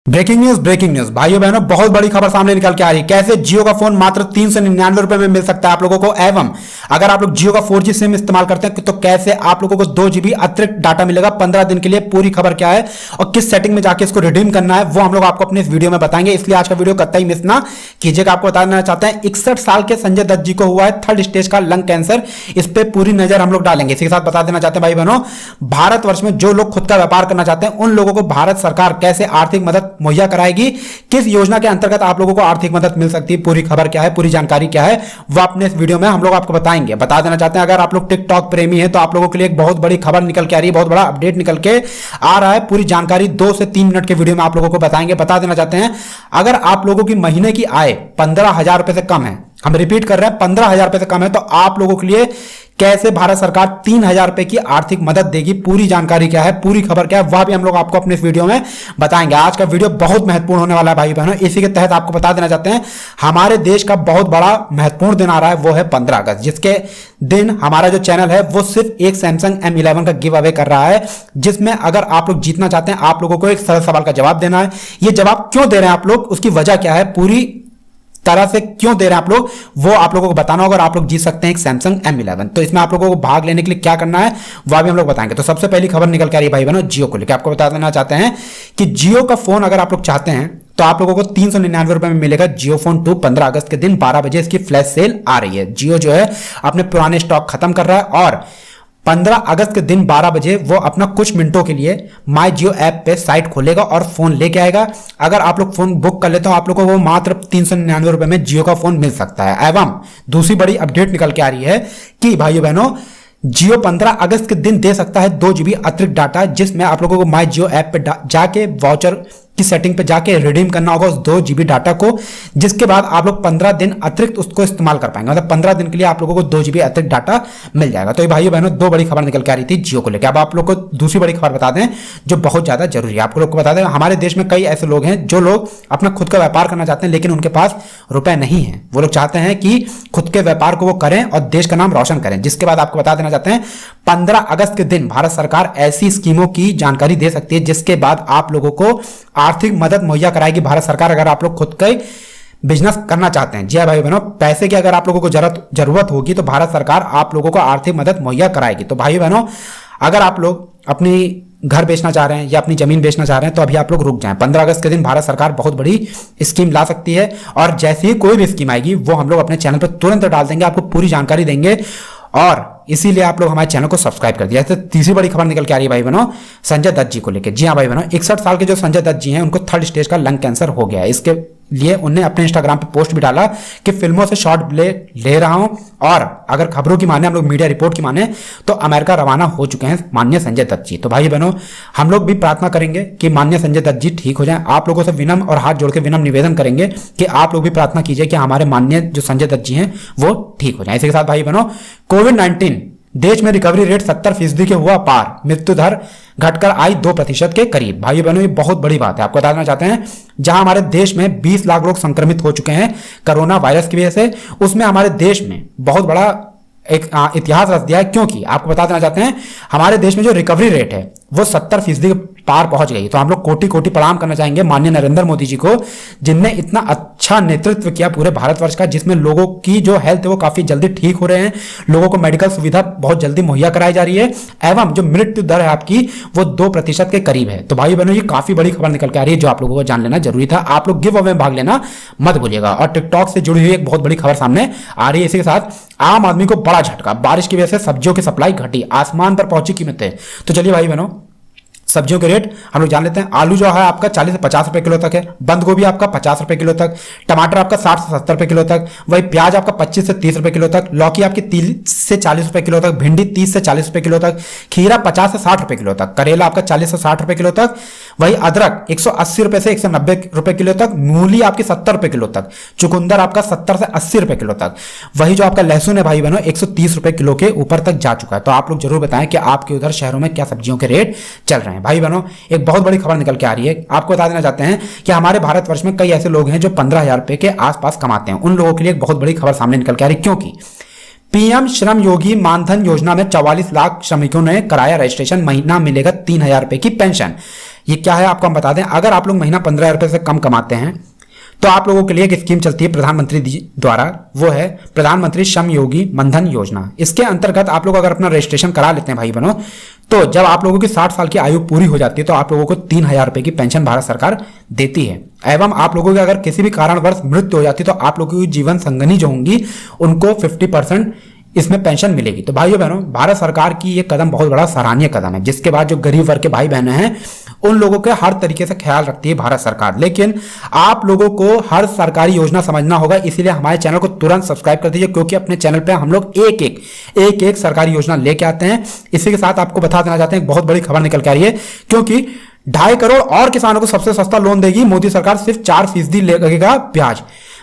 Breaking news भाइयों बहनों, बहुत बड़ी खबर सामने निकल के आ रही है। कैसे जियो का फोन मात्र 399 रुपए में मिल सकता है आप लोगों को, एवं अगर आप लोग जियो का 4G सिम इस्तेमाल करते हैं तो कैसे आप लोगों को 2 GB अतिरिक्त डाटा मिलेगा 15 दिन के लिए। पूरी खबर क्या है और किस सेटिंग में जाके इसको रिडीम करना है वो हम लोग आपको अपने इस वीडियो में बताएंगे, इसलिए आज का वीडियो कतई मिस ना कीजिएगा। आपको बता देना चाहते हैं 61 साल के संजय दत्त जी को हुआ है 3rd स्टेज का लंग कैंसर। इस पे पूरी नजर हम लोग डालेंगे। इसी के साथ बता देना चाहते हैं भाई बहनों, भारतवर्ष में जो लोग खुद का व्यापार करना चाहते हैं उन लोगों को भारत सरकार कैसे आर्थिक मदद मुहैया कराएगी, किस योजना के अंतर्गत आप लोगों को आर्थिक मदद मिल सकती है, पूरी खबर क्या है, पूरी जानकारी क्या है, वो अपने इस वीडियो में हम लोग आपको बताएंगे। बता देना चाहते हैं अगर आप लोग टिकटॉक प्रेमी हैं तो आप लोगों के लिए एक बहुत बड़ी खबर निकल के आ रही है, बहुत बड़ा अपडेट निकल के आ रहा है। पूरी जानकारी 2 से 3 मिनट के वीडियो में आप लोगों को बताएंगे। बता देना चाहते हैं अगर आप लोगों की महीने की आय 15,000 रुपए से कम है, हम रिपीट कर रहे हैं 15,000 रुपए से कम है, तो आप लोगों के लिए कैसे भारत सरकार 3,000 रुपए की आर्थिक मदद देगी, पूरी जानकारी क्या है, पूरी खबर क्या है, वह भी हम लोग आपको अपने इस वीडियो में बताएंगे। आज का वीडियो बहुत महत्वपूर्ण होने वाला है भाई बहनों। इसी के तहत आपको बता देना चाहते हैं हमारे देश का बहुत बड़ा महत्वपूर्ण दिन आ रहा है, वो है 15 अगस्त, जिसके दिन हमारा जो चैनल है वो सिर्फ एक सैमसंग M11 का गिव अवे कर रहा है, जिसमें अगर आप लोग जीतना चाहते हैं आप लोगों को एक सरल सवाल का जवाब देना है। ये जवाब क्यों दे रहे हैं आप लोग, उसकी वजह क्या है, पूरी तरह से क्यों दे रहे हैं आप लोग, वो आप लोगों को बताना होगा और आप लोग जीत सकते हैं एक सैमसंग M11। तो इसमें आप लोगों को भाग लेने के लिए क्या करना है वह भी हम लोग बताएंगे। तो सबसे पहली खबर निकल के आ रही है भाई बहनों जियो को लेकर। आपको बता देना चाहते हैं कि जियो का फोन अगर आप लोग चाहते हैं तो आप लोगों को 399 रुपए में मिलेगा जियो फोन 2। 15 अगस्त के दिन 12 बजे इसकी फ्लैश सेल आ रही है। जियो जो है अपने पुराने स्टॉक खत्म कर रहा है और 15 अगस्त के दिन 12 बजे वो अपना कुछ मिनटों के लिए माई जियो ऐप पे साइट खोलेगा और फोन लेके आएगा। अगर आप लोग फोन बुक कर लेते हो आप लोग को वो मात्र 399 रुपए में जियो का फोन मिल सकता है। एवं दूसरी बड़ी अपडेट निकल के आ रही है कि भाइयों बहनों जियो 15 अगस्त के दिन दे सकता है 2 GB अतिरिक्त डाटा, जिसमें आप लोगों को माई जियो ऐप पे जाके वाउचर की सेटिंग पे जाके रिडीम करना होगा उस 2 GB डाटा को, जिसके बाद आप लोग 15 दिन अतिरिक्त उसको इस्तेमाल कर पाएंगे। मतलब 15 दिन के लिए आप लोगों को 2 GB अतिरिक्त डाटा मिल जाएगा। तो ये भाइयों बहनों 2 बड़ी खबर निकल के आ रही थी जियो को लेकर। अब आप लोग को दूसरी बड़ी खबर बता दें जो बहुत ज्यादा जरूरी है। आप लोग को बता दें हमारे देश में कई ऐसे लोग हैं जो लोग अपना खुद का व्यापार करना चाहते हैं लेकिन उनके पास रुपए नहीं है। वो लोग चाहते हैं कि खुद के व्यापार को वो करें और देश का नाम रोशन करें। जिसके बाद आपको बता देना चाहते हैं 15 अगस्त के दिन भारत सरकार ऐसी स्कीमों की जानकारी दे सकती है जिसके बाद आप लोगों को आर्थिक मदद मुहैया कराएगी भारत सरकार। अगर आप लोग खुद का बिजनेस करना चाहते हैं, जी हाँ भाई बहनों, पैसे की अगर आप लोगों को जरूरत होगी तो भारत सरकार आप लोगों को आर्थिक मदद मुहैया कराएगी। तो भाई बहनों अगर आप लोग अपनी घर बेचना चाह रहे हैं या अपनी जमीन बेचना चाह रहे हैं तो अभी आप लोग रुक जाएं। 15 अगस्त के दिन भारत सरकार बहुत बड़ी स्कीम ला सकती है और जैसे ही कोई भी स्कीम आएगी वो हम लोग अपने चैनल पर तुरंत डाल देंगे, आपको पूरी जानकारी देंगे और इसीलिए आप लोग हमारे चैनल को सब्सक्राइब कर दिया। ऐसे तीसरी बड़ी खबर निकल के आ रही है भाई बहनों संजय दत्त जी को लेकर। जी हाँ भाई बहनों 61 साल के जो संजय दत्त जी हैं उनको 3rd स्टेज का लंग कैंसर हो गया है। इसके लिए उन्होंने अपने इंस्टाग्राम पे पोस्ट भी डाला कि फिल्मों से शॉर्ट ले रहा हूं और अगर खबरों की माने, हम लोग मीडिया रिपोर्ट की माने तो अमेरिका रवाना हो चुके हैं माननीय संजय दत्त जी। तो भाई बहनों हम लोग भी प्रार्थना करेंगे कि माननीय संजय दत्त जी ठीक हो जाएं। आप लोगों से विनम्र और हाथ जोड़ के विनम्र निवेदन करेंगे कि आप लोग भी प्रार्थना कीजिए कि हमारे माननीय जो संजय दत्त जी हैं वो ठीक हो जाए। इसी के साथ भाई बहनों कोविड-19 देश में रिकवरी रेट 70% के हुआ पार, मृत्यु दर घटकर आई 2% के करीब। भाई बहनों ये बहुत बड़ी बात है। आपको बताना चाहते हैं जहां हमारे देश में 20 लाख लोग संक्रमित हो चुके हैं कोरोना वायरस की वजह से, उसमें हमारे देश में बहुत बड़ा एक इतिहास रच दिया है, क्योंकि आपको बता देना चाहते हैं हमारे देश में जो रिकवरी रेट है वो 70% के पार पहुंच गई। तो हम लोग कोटि कोटि प्रणाम करना चाहेंगे माननीय नरेंद्र मोदी जी को, जिनने इतना अच्छा नेतृत्व किया पूरे भारतवर्ष का, जिसमें लोगों की जो हेल्थ है वो काफी जल्दी ठीक हो रहे हैं, लोगों को मेडिकल सुविधा बहुत जल्दी मुहैया कराई जा रही है एवं जो मृत्यु दर है आपकी वो 2% के करीब है। तो भाई बहनों ये काफी बड़ी खबर निकल के आ रही है जो आप लोगों को जान लेना जरूरी था। आप लोग गिव अवे में भाग लेना मत भूलिएगा। और टिकटॉक से जुड़ी हुई एक बहुत बड़ी खबर सामने आ रही है। इसी के साथ आम आदमी को बड़ा झटका, बारिश की वजह से सब्जियों की सप्लाई घटी, आसमान पर पहुंची कीमतें। तो चलिए भाई बहनों सब्जियों के रेट हम लोग जान लेते हैं। आलू जो है आपका 40 से 50 रुपए किलो तक है, बंद गोभी आपका 50 रुपए किलो तक, टमाटर आपका 60 से 70 रुपए किलो तक, वही प्याज आपका 25 से 30 रुपए किलो तक, लौकी आपकी 30 से 40 रुपए किलो तक, भिंडी 30 से 40 रुपए किलो तक, खीरा 50 से 60 रुपए किलो तक, करेला आपका 40 से 60 रुपए किलो तक, वही अदरक 180 रुपए से 190 रुपए किलो तक, मूली आपकी 70 रुपए किलो तक, चुकंदर आपका 70 से 80 रुपए किलो तक, वही जो आपका लहसुन है भाई बहनों 130 रुपए किलो के ऊपर तक जा चुका है। तो आप लोग जरूर बताएं कि आपके उधर शहरों में क्या सब्जियों के रेट चल रहे हैं। भाई बहनों एक बहुत बड़ी खबर निकल के आ रही है। आपको बता देना चाहते हैं कि हमारे भारतवर्ष में कई ऐसे लोग हैं जो 15,000 रुपए के आसपास कमाते हैं। उन लोगों के लिए एक बहुत बड़ी खबर सामने निकल के आ रही है, क्योंकि पीएम श्रम योगी मानधन योजना में 44 लाख श्रमिकों ने कराया रजिस्ट्रेशन, महीना मिलेगा 3,000 रुपए की पेंशन। ये क्या है आपको हम बता दें, अगर आप लोग महीना 15,000 रुपये से कम कमाते हैं तो आप लोगों के लिए एक स्कीम चलती है प्रधानमंत्री द्वारा, वो है प्रधानमंत्री श्रम योगी मनधन योजना। इसके अंतर्गत आप लोग अगर अपना रजिस्ट्रेशन करा लेते हैं भाई बहनों, तो जब आप लोगों की 60 साल की आयु पूरी हो जाती है तो आप लोगों को 3,000 रुपए की पेंशन भारत सरकार देती है। एवं आप लोगों की अगर किसी भी कारणवश मृत्यु हो जाती है तो आप लोगों की जीवन संगनी जो होंगी उनको 50% इसमें पेंशन मिलेगी। तो भाइयों बहनों, भारत सरकार की ये कदम बहुत बड़ा सराहनीय कदम है, जिसके बाद जो गरीब वर्ग के भाई बहन हैं उन लोगों के हर तरीके से ख्याल रखती है भारत सरकार। लेकिन आप लोगों को हर सरकारी योजना समझना होगा, इसीलिए हमारे चैनल को तुरंत सब्सक्राइब कर दीजिए, क्योंकि अपने चैनल पे हम लोग एक एक सरकारी योजना लेके आते हैं। इसी के साथ आपको बता देना चाहते हैं, बहुत बड़ी खबर निकल के आ रही है, क्योंकि 2.5 करोड़ और किसानों को सबसे सस्ता लोन देगी मोदी सरकार, सिर्फ 4% लगेगा ब्याज।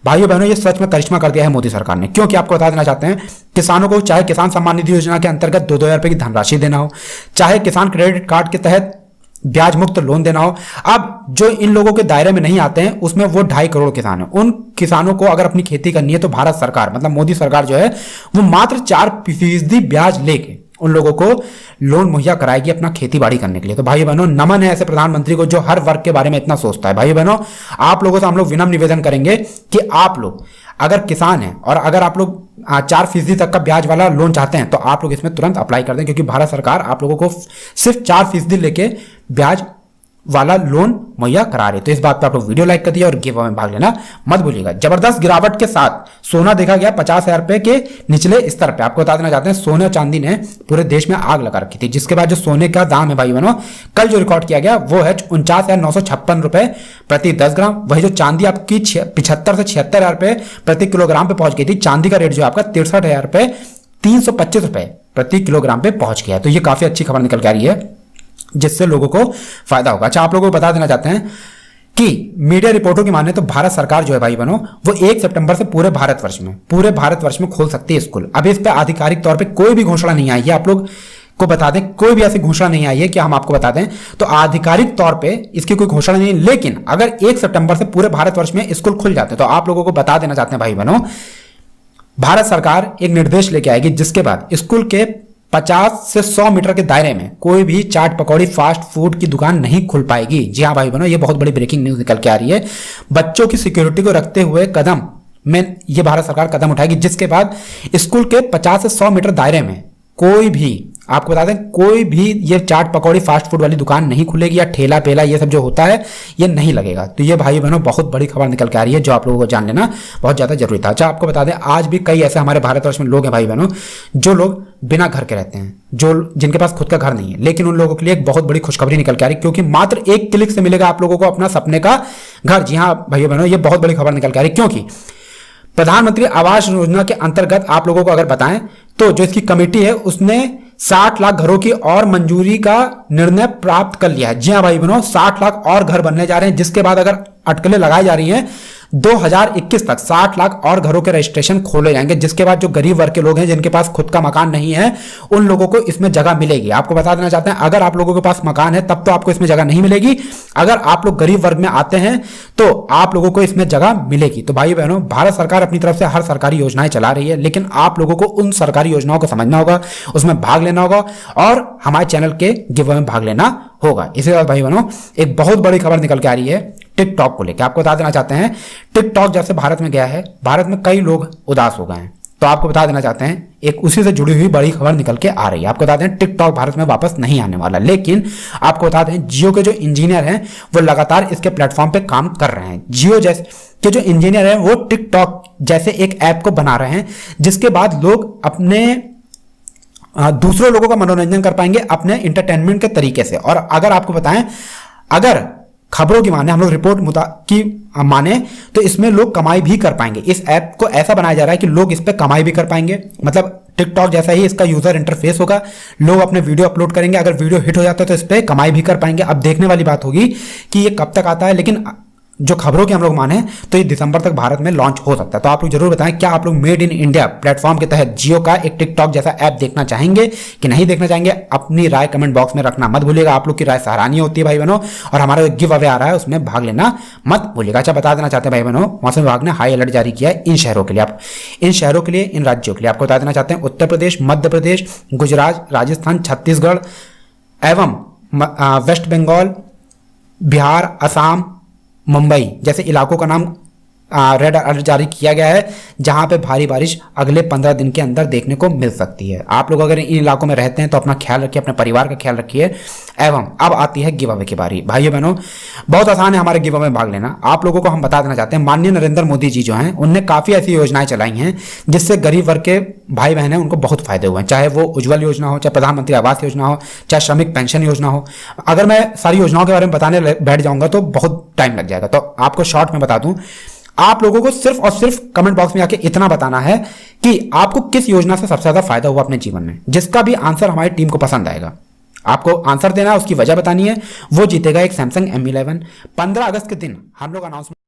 भाइयों बहनों, ये सच में करिश्मा कर दिया है मोदी सरकार ने, क्योंकि आपको बता देना चाहते हैं किसानों को चाहे किसान सम्मान निधि योजना के अंतर्गत 2,000 रुपए की धनराशि देना हो, चाहे किसान क्रेडिट कार्ड के तहत ब्याज मुक्त लोन देना हो। अब जो इन लोगों के दायरे में नहीं आते हैं उसमें वो 2.5 करोड़ किसान हैं, उन किसानों को अगर अपनी खेती करनी है तो भारत सरकार मतलब मोदी सरकार जो है वो मात्र 4% ब्याज लेके उन लोगों को लोन मुहैया कराएगी अपना खेती बाड़ी करने के लिए। तो भाई बहनों, नमन है ऐसे प्रधानमंत्री को जो हर वर्ग के बारे में इतना सोचता है। भाई बहनों, आप लोगों से हम लोग विनम्र निवेदन करेंगे कि आप लोग अगर किसान हैं और अगर आप लोग 4% तक का ब्याज वाला लोन चाहते हैं तो आप लोग इसमें तुरंत अप्लाई कर दें, क्योंकि भारत सरकार आप लोगों को सिर्फ 4% लेके ब्याज वाला लोन मुहैया करा रहे। तो इस बात पे आप लोग वीडियो लाइक कर दिया और गिव अवे में भाग लेना मत भूलिएगा। जबरदस्त गिरावट के साथ सोना देखा गया 50,000 रुपए के निचले स्तर पे। आपको बता देना चाहते हैं, सोने और चांदी ने पूरे देश में आग लगा रखी थी, जिसके बाद जो सोने का दाम है भाई बहनों कल जो रिकॉर्ड किया गया वो है 49,956 रुपए प्रति 10 ग्राम। वही जो चांदी आपकी 75 से 76,000 रुपए प्रति किलोग्राम पे पहुंच गई थी। चांदी का रेट जो आपका 63,000 रुपए 325 रुपए प्रति किलोग्राम पे पहुंच गया है। तो ये काफी अच्छी खबर निकल के आ रही है, जिससे लोगों को फायदा होगा। अच्छा, आप लोगों को बता देना चाहते हैं कि मीडिया रिपोर्टों की माने तो भारत सरकार जो है भाई बहनों वो 1 सितंबर से पूरे भारतवर्ष में खोल सकती है स्कूल। अभी इस पे आधिकारिक तौर पे कोई भी घोषणा नहीं आई है, आप लोग को बता दें, कोई भी ऐसी घोषणा नहीं आई है कि हम आपको बता दें, तो आधिकारिक तौर पे इसकी कोई घोषणा नहीं है। लेकिन अगर 1 सितंबर से पूरे भारतवर्ष में स्कूल खुल जाते हैं तो आप लोगों को बता देना चाहते हैं भाई बहनों, भारत सरकार एक निर्देश लेके आएगी, जिसके बाद स्कूल के 50 से 100 मीटर के दायरे में कोई भी चाट पकौड़ी फास्ट फूड की दुकान नहीं खुल पाएगी। जी हाँ भाई बहनों, ये बहुत बड़ी ब्रेकिंग न्यूज निकल के आ रही है। बच्चों की सिक्योरिटी को रखते हुए कदम में ये भारत सरकार कदम उठाएगी, जिसके बाद स्कूल के 50 से 100 मीटर दायरे में कोई भी, आपको बता दें, कोई भी ये चाट पकौड़ी फास्ट फूड वाली दुकान नहीं खुलेगी, या ठेला पेला ये सब जो होता है ये नहीं लगेगा। तो ये भाई बहनों बहुत बड़ी खबर निकल के आ रही है, जो आप लोगों को जान लेना बहुत ज्यादा जरूरी था। अच्छा, आपको बता दें, आज भी कई ऐसे हमारे भारतवर्ष में लोग हैं भाई बहनों जो लोग बिना घर के रहते हैं, जो जिनके पास खुद का घर नहीं है, लेकिन उन लोगों के लिए एक बहुत बड़ी खुशखबरी निकल के आ रही है, क्योंकि मात्र 1 क्लिक से मिलेगा आप लोगों को अपना सपने का घर। जी हाँ भाई बहनों, ये बहुत बड़ी खबर निकल के आ रही है, क्योंकि प्रधानमंत्री आवास योजना के अंतर्गत आप लोगों को अगर बताएं तो जो इसकी कमेटी है उसने 60 लाख घरों की और मंजूरी का निर्णय प्राप्त कर लिया है। जी हाँ भाई बहनों, 60 लाख और घर बनने जा रहे हैं, जिसके बाद अगर अटकलें लगाई जा रही हैं 2021 तक 60 लाख और घरों के रजिस्ट्रेशन खोले जाएंगे, जिसके बाद जो गरीब वर्ग के लोग हैं जिनके पास खुद का मकान नहीं है उन लोगों को इसमें जगह मिलेगी। आपको बता देना चाहते हैं, अगर आप लोगों के पास मकान है तब तो आपको इसमें जगह नहीं मिलेगी, अगर आप लोग गरीब वर्ग में आते हैं तो आप लोगों को इसमें जगह मिलेगी। तो भाई बहनों, भारत सरकार अपनी तरफ से हर सरकारी योजनाएं चला रही है, लेकिन आप लोगों को उन सरकारी योजनाओं को समझना होगा, उसमें भाग लेना होगा और हमारे चैनल के गिव अवे में भाग लेना होगा। इसी बात भाई बहनों, एक बहुत बड़ी खबर निकल के आ रही है टिकटॉक को लेकर। आपको बता देना चाहते हैं, टिकटॉक जब से भारत में गया है, भारत में कई लोग उदास हो गए हैं। तो आपको बता देना चाहते हैं, एक उसी से जुड़ी हुई बड़ी खबर निकल के आ रही है। आपको बता दें, टिकटॉक भारत में वापस नहीं आने वाला, लेकिन आपको बता दें, जियो के जो इंजीनियर हैं वो लगातार इसके प्लेटफॉर्म पे काम कर रहे हैं। जियो जैसे के जो इंजीनियर हैं वो टिकटॉक जैसे एक ऐप को बना रहे हैं, जिसके बाद लोग अपने दूसरे लोगों का मनोरंजन कर पाएंगे अपने इंटरटेनमेंट के तरीके से। और अगर आपको बताएं, अगर खबरों की माने, हम लोग रिपोर्ट की माने, तो इसमें लोग कमाई भी कर पाएंगे। इस ऐप को ऐसा बनाया जा रहा है कि लोग इस पे कमाई भी कर पाएंगे, मतलब टिकटॉक जैसा ही इसका यूजर इंटरफेस होगा, लोग अपने वीडियो अपलोड करेंगे, अगर वीडियो हिट हो जाता है तो इस पे कमाई भी कर पाएंगे। अब देखने वाली बात होगी कि ये कब तक आता है, लेकिन जो खबरों के हम लोग माने तो ये दिसंबर तक भारत में लॉन्च हो सकता है। तो आप लोग जरूर बताएं, क्या आप लोग मेड इन इंडिया प्लेटफॉर्म के तहत जियो का एक टिकटॉक जैसा ऐप देखना चाहेंगे कि नहीं देखना चाहेंगे? अपनी राय कमेंट बॉक्स में रखना मत भूलिएगा। आप लोग की राय सराहनीय होती है भाई बहनों, और हमारा गिव अवे आ रहा है उसमें भाग लेना मत भूलिएगा। अच्छा, बता देना चाहते हैं भाई बहनों, मौसम विभाग ने हाई अलर्ट जारी किया है इन शहरों के लिए, इन शहरों के लिए, इन राज्यों के लिए। आपको बता देना चाहते हैं, उत्तर प्रदेश, मध्य प्रदेश, गुजरात, राजस्थान, छत्तीसगढ़ एवं वेस्ट बंगाल, बिहार, असम, मुंबई जैसे इलाकों का नाम रेड अलर्ट जारी किया गया है, जहां पे भारी बारिश अगले 15 दिन के अंदर देखने को मिल सकती है। आप लोग अगर इन इलाकों में रहते हैं तो अपना ख्याल रखिए, अपने परिवार का ख्याल रखिए। एवं अब आती है गिव अवे की बारी। भाइयों बहनों, बहुत आसान है हमारे गिव अवे में भाग लेना। आप लोगों को हम बता देना चाहते हैं, माननीय नरेंद्र मोदी जी जो हैं उनने काफ़ी ऐसी योजनाएं चलाई हैं जिससे गरीब वर्ग के भाई बहन हैं उनको बहुत फायदे हुए हैं, चाहे वो उज्ज्वल योजना हो, चाहे प्रधानमंत्री आवास योजना हो, चाहे श्रमिक पेंशन योजना हो। अगर मैं सारी योजनाओं के बारे में बताने बैठ जाऊंगा तो बहुत टाइम लग जाएगा, तो आपको शॉर्ट में बता दूं। आप लोगों को सिर्फ और सिर्फ कमेंट बॉक्स में आके इतना बताना है कि आपको किस योजना से सबसे ज्यादा फायदा हुआ अपने जीवन में। जिसका भी आंसर हमारी टीम को पसंद आएगा, आपको आंसर देना है, उसकी वजह बतानी है, वो जीतेगा एक सैमसंग M11। 15 अगस्त के दिन हम लोग अनाउंसमेंट